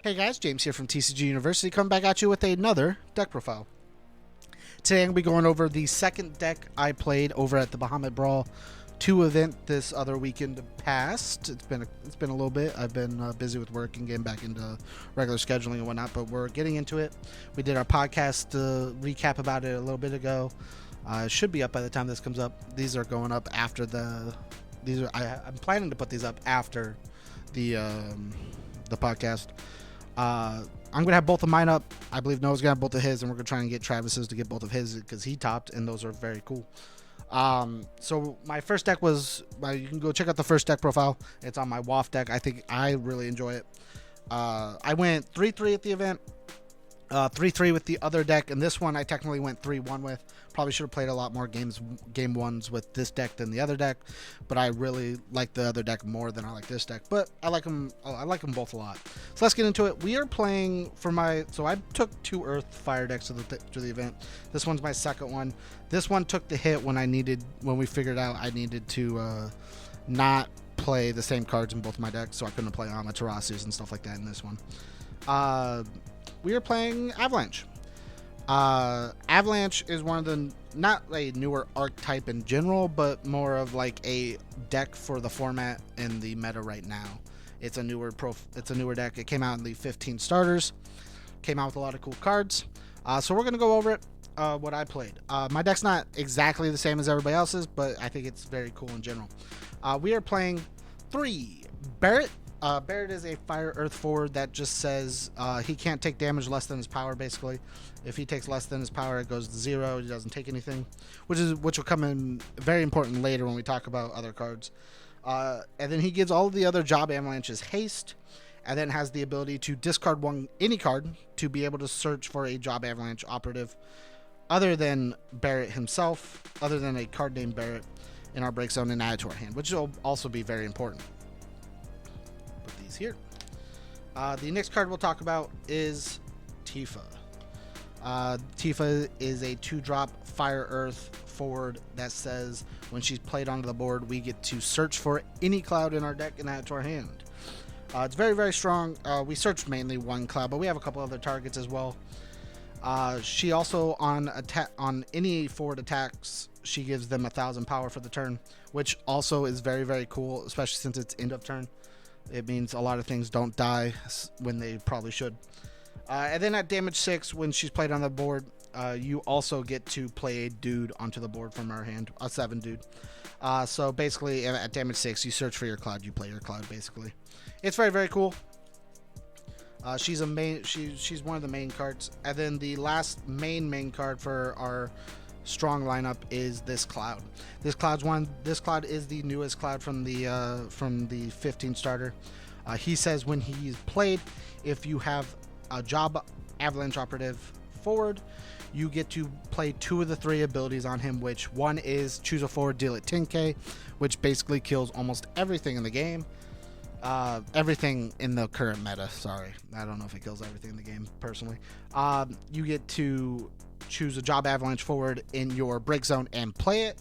Hey guys, James here from TCG University, coming back at you with another deck profile. Today I'm going to be going over the second deck I played over at the Bahamut Brawl 2 event this other weekend past. It's been a little bit. I've been busy with work and getting back into regular scheduling and whatnot, but we're getting into it. We did our podcast recap about it a little bit ago. It should be up by the time this comes up. These are going up after I'm planning to put these up after the podcast. I'm going to have both of mine up. I believe Noah's going to have both of his, and we're going to try and get Travis's to get both of his because he topped, and those are very cool. So my first deck was, you can go check out the first deck profile. It's on my WAF deck. I think I really enjoy it. I went 3-3 at the event, 3-3 with the other deck, and this one I technically went 3-1 with. Probably should have played a lot more game ones with this deck than the other deck, but I really like the other deck more than I like this deck. But I like them both a lot. So let's get into it. We are playing for so I took 2 Earth Fire decks to the event. This one's my second one. This one took the hit when we figured out I needed to not play the same cards in both my decks, so I couldn't play Amaterasus and stuff like that in this one. We are playing Avalanche. Avalanche is one of the, not a newer archetype in general, but more of like a deck for the format and the meta right now. It's a newer deck. It came out in the 15 starters. Came out with a lot of cool cards. So we're gonna go over it. What I played. My deck's not exactly the same as everybody else's, but I think it's very cool in general. We are playing 3 Barret. Barret is a fire earth forward that just says he can't take damage less than his power, basically. If he takes less than his power, it goes to 0. He doesn't take anything, which will come in very important later when we talk about other cards. And then he gives all of the other job avalanches haste, and then has the ability to discard any card to be able to search for a job avalanche operative other than Barret himself, other than a card named Barret in our break zone and add it to our hand, which will also be very important. Put these here. The next card we'll talk about is Tifa. Tifa is a 2-drop fire earth forward that says when she's played onto the board, we get to search for any cloud in our deck and add it to our hand. It's very, very strong. We searched mainly one cloud, but we have a couple other targets as well. She also on any forward attacks, she gives them 1,000 power for the turn, which also is very, very cool, especially since it's end of turn. It means a lot of things don't die when they probably should. And then at damage 6, when she's played on the board, you also get to play a dude onto the board from her hand, a 7 dude. So basically, at damage 6, you search for your cloud, you play your cloud. Basically, it's very, very cool. She's one of the main cards, and then the last main card for our strong lineup is this cloud. This cloud is the newest cloud from the 15 starter. He says when he's played, if you have a job avalanche operative forward, you get to play 2 of the 3 abilities on him, which one is choose a forward, deal it 10k, which basically kills almost everything in the game. Everything in the current meta, sorry. I don't know if it kills everything in the game, personally. You get to choose a job avalanche forward in your break zone and play it,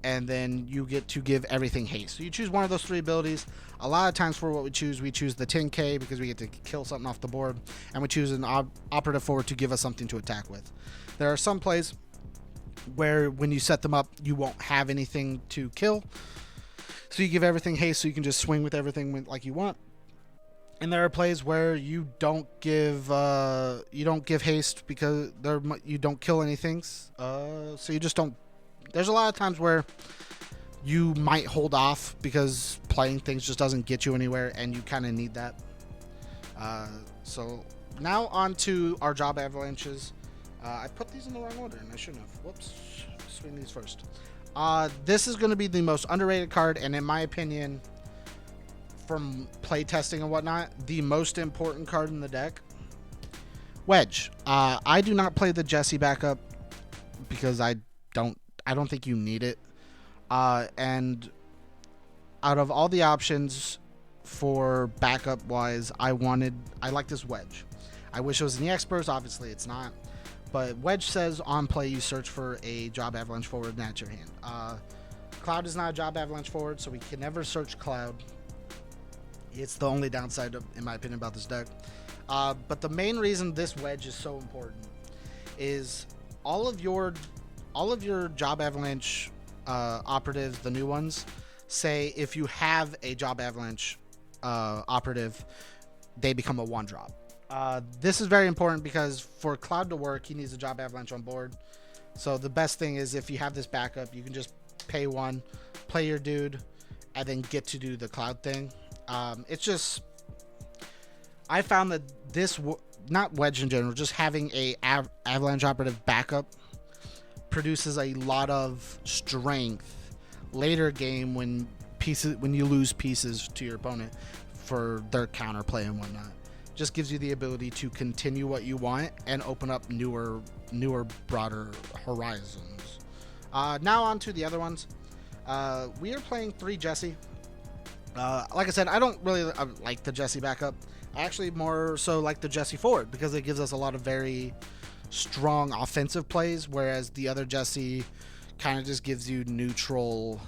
and then you get to give everything haste. So you choose one of those 3 abilities. A lot of times for what we choose the 10k because we get to kill something off the board, and we choose an operative forward to give us something to attack with. There are some plays where when you set them up, you won't have anything to kill, so you give everything haste so you can just swing with everything like you want. And there are plays where you don't give haste because you don't kill anything, so you just don't. There's a lot of times where you might hold off because playing things just doesn't get you anywhere, and you kind of need that. So now on to our job avalanches. I put these in the wrong order, and I shouldn't have. Whoops. Swing these first. This is going to be the most underrated card, and in my opinion, from play testing and whatnot, the most important card in the deck. Wedge. I do not play the Jesse backup because I don't think you need it. And out of all the options for backup wise, I like this Wedge. I wish it was in the experts. Obviously it's not, but Wedge says on play you search for a job avalanche forward and that's your hand. Cloud is not a job avalanche forward, so we can never search Cloud. It's the only downside, in my opinion, about this deck. But the main reason this wedge is so important is all of your job avalanche operatives, the new ones, say if you have a job avalanche operative, they become a 1-drop. This is very important because for Cloud to work, he needs a job avalanche on board. So the best thing is if you have this backup, you can just pay 1, play your dude, and then get to do the Cloud thing. It's just, I found that this, not wedge in general, just having a avalanche operative backup produces a lot of strength later game when you lose pieces to your opponent for their counterplay and whatnot. Just gives you the ability to continue what you want and open up newer, broader horizons. Now on to the other ones. We are playing 3 Jesse. Like I said, I don't really like the Jesse backup. I actually more so like the Jesse forward because it gives us a lot of very strong offensive plays, whereas the other Jesse kind of just gives you neutral,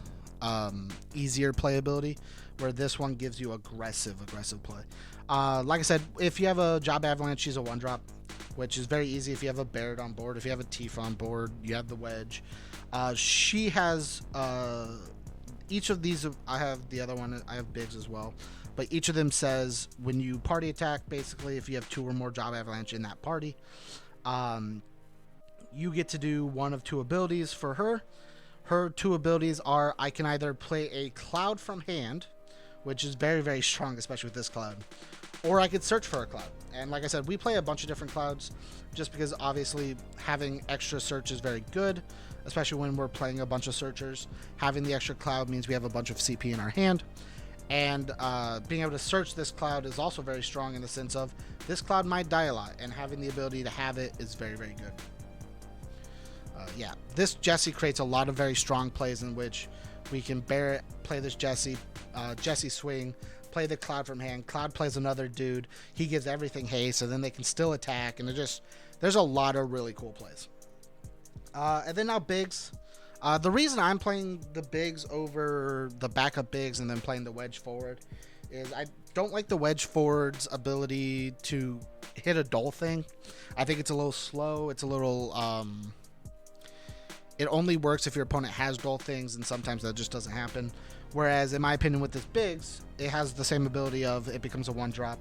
easier playability, where this one gives you aggressive play. Like I said, if you have a job avalanche, she's a 1-drop, which is very easy if you have a Barrett on board. If you have a Tifa on board, you have the wedge. She has each of these. I have the other one. I have Biggs as well, but each of them says when you party attack, basically if you have 2 or more job avalanche in that party, you get to do one of 2 abilities for her. Her 2 abilities are, I can either play a Cloud from hand, which is very strong, especially with this Cloud, or I could search for a Cloud. And like I said, we play a bunch of different Clouds just because obviously having extra search is very good, especially when we're playing a bunch of searchers. Having the extra Cloud means we have a bunch of CP in our hand, and being able to search this Cloud is also very strong in the sense of this Cloud might die a lot, and having the ability to have it is very good. Yeah, this Jesse creates a lot of very strong plays in which we can Barrett, play this Jesse, Jesse swing, play the Cloud from hand, Cloud plays another dude, he gives everything haste, so then they can still attack, and there's a lot of really cool plays. And then now Biggs. The reason I'm playing the Biggs over the backup Biggs and then playing the wedge forward is I don't like the wedge forward's ability to hit a dull thing. I think it's a little slow. It's a little it only works if your opponent has dull things, and sometimes that just doesn't happen. Whereas in my opinion with this Biggs, it has the same ability of it becomes a 1-drop.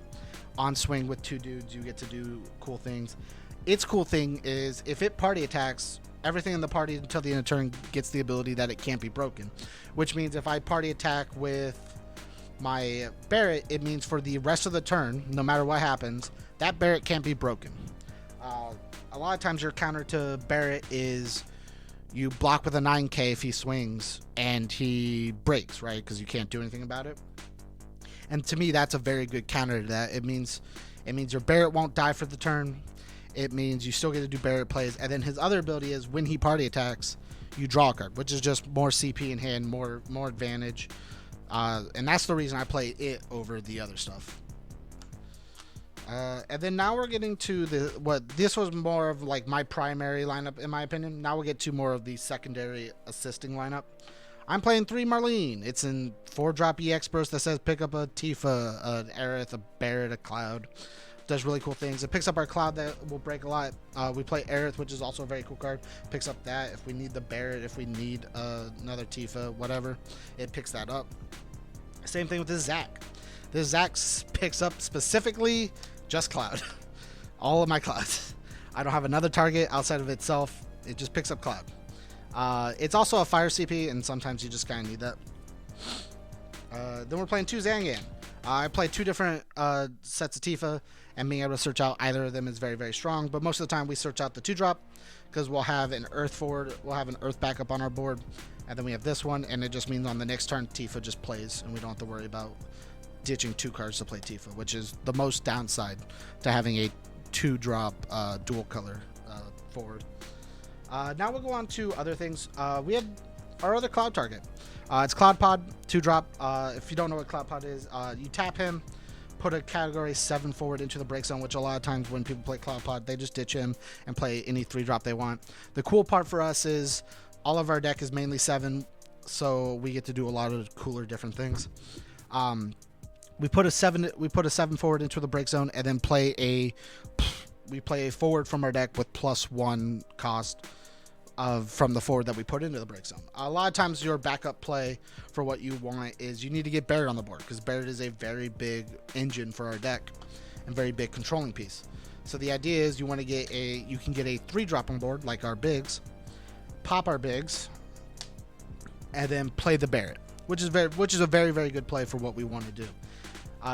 On swing with 2 dudes, you get to do cool things. Its cool thing is if it party attacks, everything in the party until the end of turn gets the ability that it can't be broken. Which means if I party attack with my Barrett, it means for the rest of the turn, no matter what happens, that Barrett can't be broken. A lot of times your counter to Barrett is you block with a 9k if he swings and he breaks, right? Because you can't do anything about it. And to me, that's a very good counter to that. It means your Barrett won't die for the turn. It means you still get to do Barrett plays. And then his other ability is when he party attacks, you draw a card, which is just more CP in hand, more advantage. And that's the reason I play it over the other stuff. And then now we're getting to this was more of like my primary lineup in my opinion. Now we'll get to more of the secondary assisting lineup. I'm playing 3 Marlene. It's in 4-drop EX burst that says pick up a Tifa, an Aerith, a Barrett, a Cloud. Does really cool things. It picks up our Cloud that will break a lot. We play Aerith, which is also a very cool card. Picks up that if we need the Barrett, if we need another Tifa, whatever, it picks that up. Same thing with this Zac. This Zac picks up specifically just Cloud. All of my Clouds. I don't have another target outside of itself. It just picks up Cloud. It's also a fire CP, and sometimes you just kind of need that. Then we're playing 2 Zangan. I play 2 different sets of Tifa, and being able to search out either of them is very strong. But most of the time we search out the 2-drop because we'll have an Earth forward, we'll have an Earth backup on our board, and then we have this one, and it just means on the next turn Tifa just plays, and we don't have to worry about ditching 2 cards to play Tifa, which is the most downside to having a 2-drop dual color forward. Now we'll go on to other things. We have our other Cloud target. It's Cloud Pod, 2-drop. If you don't know what Cloud Pod is, you tap him, put a category 7 forward into the break zone, which a lot of times when people play Cloud Pod, they just ditch him and play any 3-drop they want. The cool part for us is all of our deck is mainly 7, so we get to do a lot of cooler different things. We put a 7 forward into the break zone, and then play a forward from our deck with +1 cost from the forward that we put into the break zone. A lot of times your backup play for what you want is you need to get Barret on the board, because Barret is a very big engine for our deck and very big controlling piece. So the idea is you want to get you can get a 3-drop on board like our bigs, pop our bigs, and then play the Barret, which is a very, very good play for what we want to do.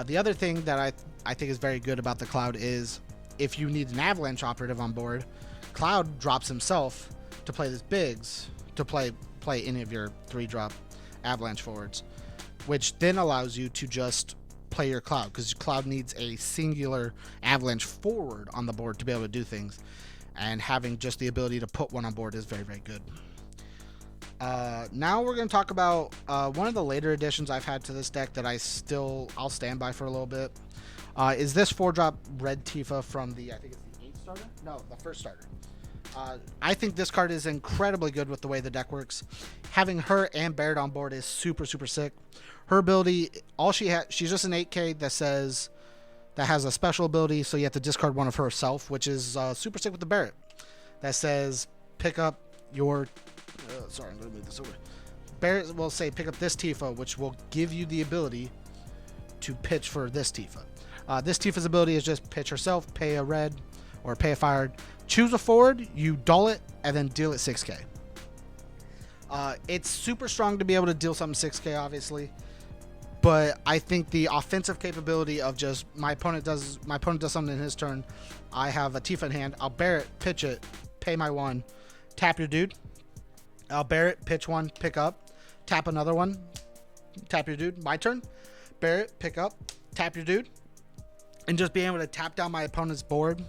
The other thing that I think is very good about the Cloud is if you need an Avalanche operative on board, Cloud drops himself to play this bigs to play any of your 3-drop Avalanche forwards, which then allows you to just play your Cloud, because Cloud needs a singular Avalanche forward on the board to be able to do things, and having just the ability to put one on board is very, very good. Now we're going to talk about one of the later additions I've had to this deck that I'll stand by for a little bit. Is this 4-drop red Tifa from I think it's the 8th starter? No, the 1st starter. I think this card is incredibly good with the way the deck works. Having her and Barret on board is super, super sick. Her ability, she's just an 8K that has a special ability, so you have to discard one of herself, which is super sick with the Barret. That says pick up your sorry, I'm going to move this over. Barret will say pick up this Tifa, which will give you the ability to pitch for this Tifa. This Tifa's ability is just pitch herself, pay a red, or pay a fired. Choose a forward, you dull it, and then deal it 6k. It's super strong to be able to deal something 6k, obviously. But I think the offensive capability of just my opponent does something in his turn. I have a Tifa in hand. I'll Barret, pitch it, pay my 1, tap your dude. I'll Barret, pitch 1, pick up, tap another one, tap your dude. My turn. Barret, pick up, tap your dude, and just being able to tap down my opponent's board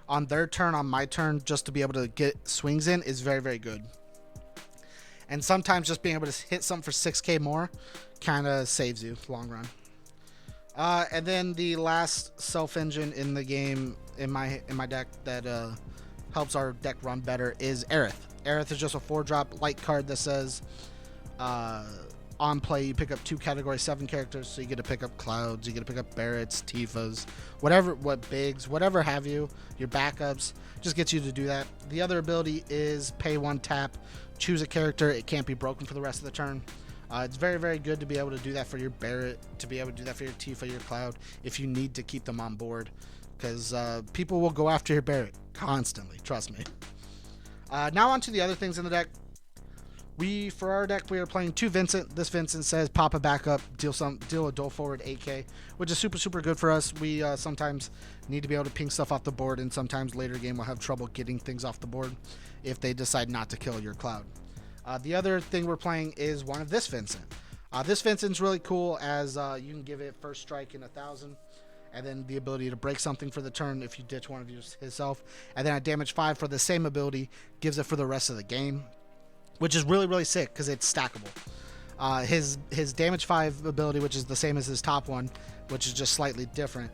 on their turn, on my turn, just to be able to get swings in is very, very good. And sometimes just being able to hit something for 6k more kind of saves you long run. And then the last self engine in the game in my deck that helps our deck run better is Aerith. Aerith is just a 4-drop light card that says on play you pick up 2 category 7 characters, so you get to pick up Clouds, you get to pick up Barrets, Tifas, bigs, whatever have you, your backups, just gets you to do that. The other ability is pay 1 tap, choose a character, it can't be broken for the rest of the turn. It's very, very good to be able to do that for your Barret, to be able to do that for your Tifa, your Cloud, if you need to keep them on board, because people will go after your Barret constantly, trust me. Now on to the other things in the deck. For our deck, we are playing 2 Vincent. This Vincent says pop a backup, deal a dual forward 8k, which is super, super good for us. We sometimes need to be able to ping stuff off the board, and sometimes later game we'll have trouble getting things off the board if they decide not to kill your Cloud. The other thing we're playing is one of this Vincent. This Vincent's really cool, as you can give it first strike in 1,000, and then the ability to break something for the turn if you ditch one of himself, and then at damage 5 for the same ability gives it for the rest of the game, which is really, really sick because it's stackable. His damage 5 ability, which is the same as his top one, which is just slightly different,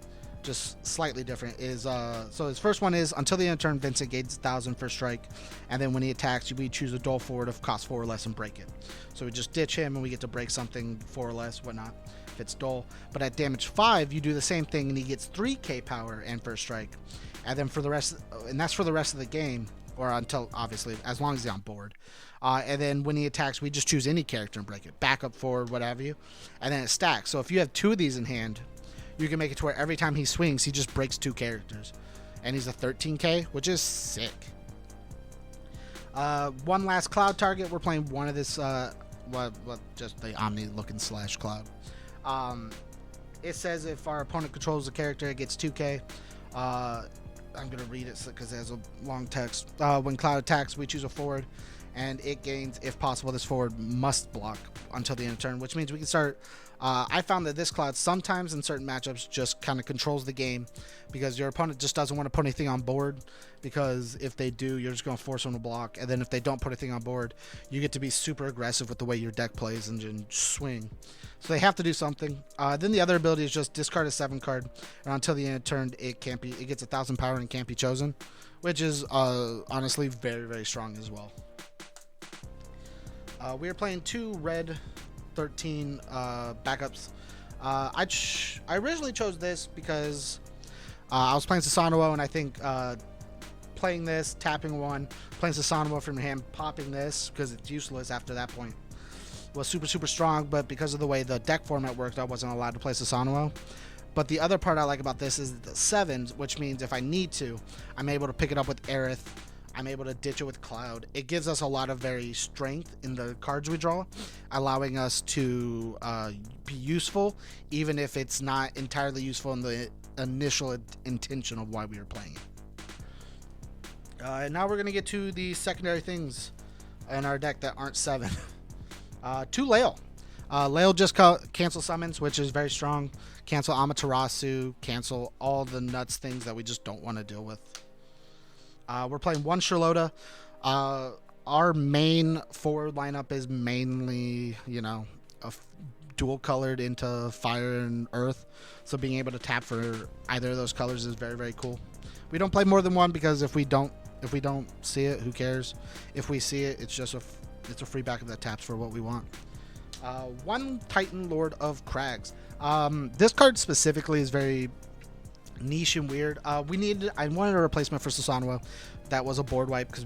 is so his first one is until the end of turn, Vincent gains 1,000 first strike, and then when he attacks, we choose a dual forward of cost 4 or less and break it. So we just ditch him and we get to break something 4 or less, whatnot, if it's dull. But at damage 5, you do the same thing and he gets 3k power and first strike, and then for the rest, and that's for the rest of the game, or until, obviously, as long as he's on board. And then when he attacks, we just choose any character and break it, backup, forward, what have you, and then it stacks. So if you have 2 of these in hand, you can make it to where every time he swings, he just breaks 2 characters, and he's a 13k, which is sick. One last Cloud target. We're playing one of this, just the Omni looking / Cloud. It says if our opponent controls the character, it gets 2k. I'm gonna read it because it has a long text. When Cloud attacks, we choose a forward, and it gains, if possible, this forward must block until the end of turn, which means we can start. I found that this Cloud sometimes in certain matchups just kind of controls the game, because your opponent just doesn't want to put anything on board, because if they do, you're just going to force them to block, and then if they don't put anything on board, you get to be super aggressive with the way your deck plays and swing. So they have to do something. Then the other ability is just discard a 7 card, and until the end of turn, it gets 1,000 power and can't be chosen, which is honestly very, very strong as well. We are playing 2 red 13 backups. I originally chose this because I was playing Susanoo, and I think playing this, tapping one, playing Susanoo from your hand, popping this, because it's useless after that point, was super, super strong, but because of the way the deck format worked, I wasn't allowed to play Susanoo. But the other part I like about this is the 7s, which means if I need to, I'm able to pick it up with Aerith. I'm able to ditch it with Cloud. It gives us a lot of very strength in the cards we draw, allowing us to be useful, even if it's not entirely useful in the initial intention of why we were playing it. And now we're going to get to the secondary things in our deck that aren't 7. 2 Lael. Lael just cancel summons, which is very strong. Cancel Amaterasu, cancel all the nuts things that we just don't want to deal with. We're playing 1 Charlotta. Our main forward lineup is mainly, dual colored into fire and earth. So being able to tap for either of those colors is very, very cool. We don't play more than one because if we don't see it, who cares? If we see it, it's just it's a free backup that taps for what we want. 1 Titan Lord of Crags. This card specifically is very niche and weird. I wanted a replacement for Susanoo that was a board wipe, because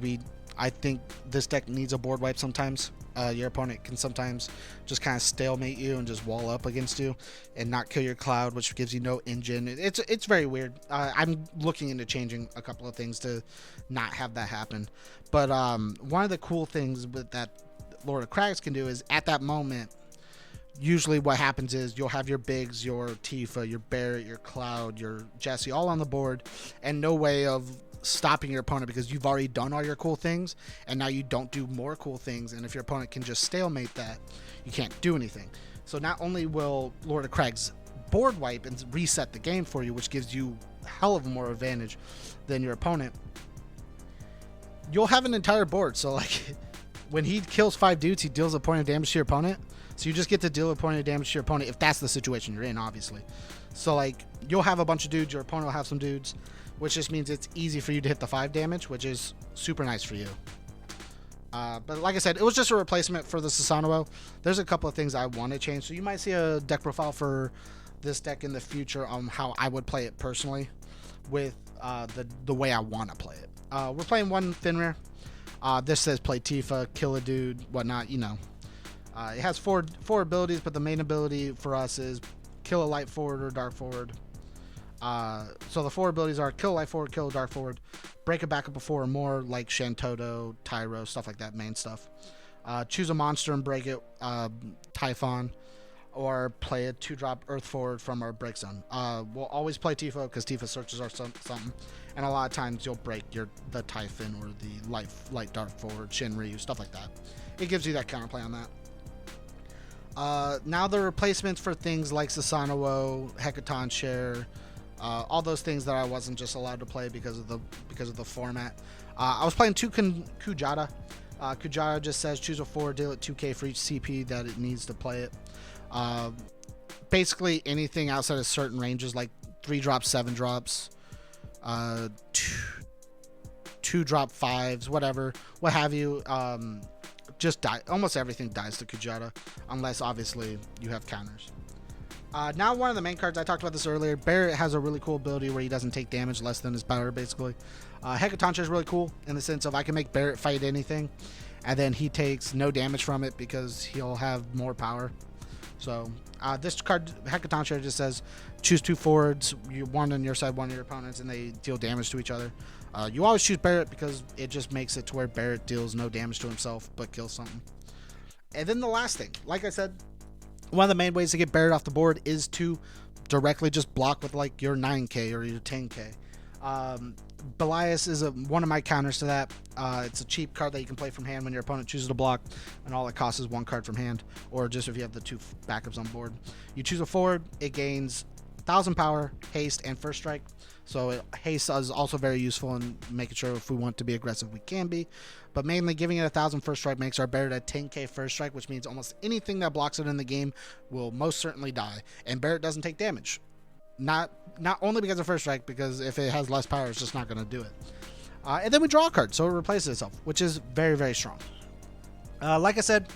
I think this deck needs a board wipe sometimes. Your opponent can sometimes just kind of stalemate you and just wall up against you and not kill your Cloud, which gives you no engine. It's very weird. I'm looking into changing a couple of things to not have that happen. But one of the cool things with that Lord of Crags can do is at that moment, usually what happens is you'll have your Biggs, your Tifa, your Barrett, your Cloud, your Jesse all on the board, and no way of stopping your opponent because you've already done all your cool things, and now you don't do more cool things. And if your opponent can just stalemate that, you can't do anything. So not only will Lord of Crags board wipe and reset the game for you, which gives you a hell of a more advantage than your opponent, you'll have an entire board. So like when he kills 5 dudes, he deals a point of damage to your opponent. So you just get to deal a point of damage to your opponent if that's the situation you're in, obviously. So like you'll have a bunch of dudes, your opponent will have some dudes, which just means it's easy for you to hit the 5 damage, which is super nice for you. But like I said, it was just a replacement for the Susanoo. There's a couple of things I want to change. So you might see a deck profile for this deck in the future on how I would play it personally with the way I want to play it. We're playing 1 Fenrir. This says play Tifa, kill a dude, whatnot, It has four abilities, but the main ability for us is kill a light forward or dark forward. So the 4 abilities are kill a light forward, kill a dark forward, break a backup of 4 or more, like Shantoto, Tyro, stuff like that, main stuff. Choose a monster and break it, Typhon, or play a 2-drop Earth forward from our break zone. We'll always play Tifa because Tifa searches our something, and a lot of times you'll break the Typhon or the light dark forward, Shinryu, stuff like that. It gives you that counterplay on that. Now the replacements for things like Susanoo, Hecaton Share, all those things that I wasn't just allowed to play because of the format. I was playing 2 Kujata. Kujata just says choose a 4, deal it 2k for each CP that it needs to play it. Basically anything outside of certain ranges, like 3 drops, 7 drops, 2 drop 5s, whatever, what have you. Just die. Almost everything dies to Kujata, unless obviously you have counters. Now one of the main cards, I talked about this earlier, Barrett has a really cool ability where he doesn't take damage less than his power, basically. Hecatoncheir is really cool in the sense of I can make Barrett fight anything, and then he takes no damage from it because he'll have more power. So this card, Hecatoncheir, just says choose 2 forwards, one on your side, one on your opponent's, and they deal damage to each other. You always choose Barrett because it just makes it to where Barrett deals no damage to himself but kills something. And then the last thing, like I said, one of the main ways to get Barrett off the board is to directly just block with like your 9k or your 10k. Belias is one of my counters to that. It's a cheap card that you can play from hand when your opponent chooses to block, and all it costs is 1 card from hand, or just if you have the 2 backups on board. You choose a forward, it gains 1000 power, haste, and first strike. So haste is also very useful in making sure if we want to be aggressive, we can be. But mainly giving it 1000 first strike makes our Barrett a 10k first strike, which means almost anything that blocks it in the game will most certainly die. And Barrett doesn't take damage. Not only because of first strike, because if it has less power, it's just not going to do it. And then we draw a card, so it replaces itself, which is very, very strong. Like I said,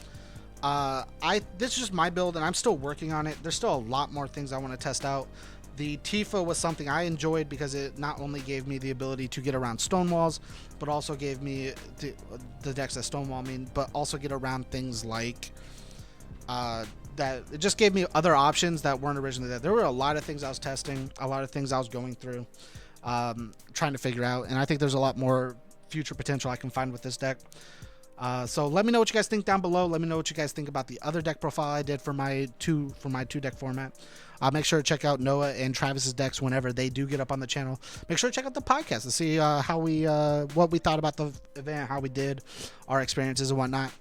This is just my build, and I'm still working on it. There's still a lot more things I want to test out. The Tifa was something I enjoyed because it not only gave me the ability to get around stone walls, but also gave me the decks that stonewall me, but also get around things like that. It just gave me other options that weren't originally there. There were a lot of things I was testing, a lot of things I was going through, trying to figure out, and I think there's a lot more future potential I can find with this deck. So let me know what you guys think down below. Let me know what you guys think about the other deck profile I did for my two deck format. Make sure to check out Noah and Travis's decks whenever they do get up on the channel. Make sure to check out the podcast to see how we what we thought about the event, how we did, our experiences and whatnot.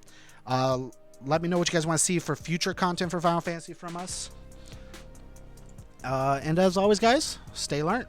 Let me know what you guys want to see for future content for Final Fantasy from us. And as always, guys, stay learned.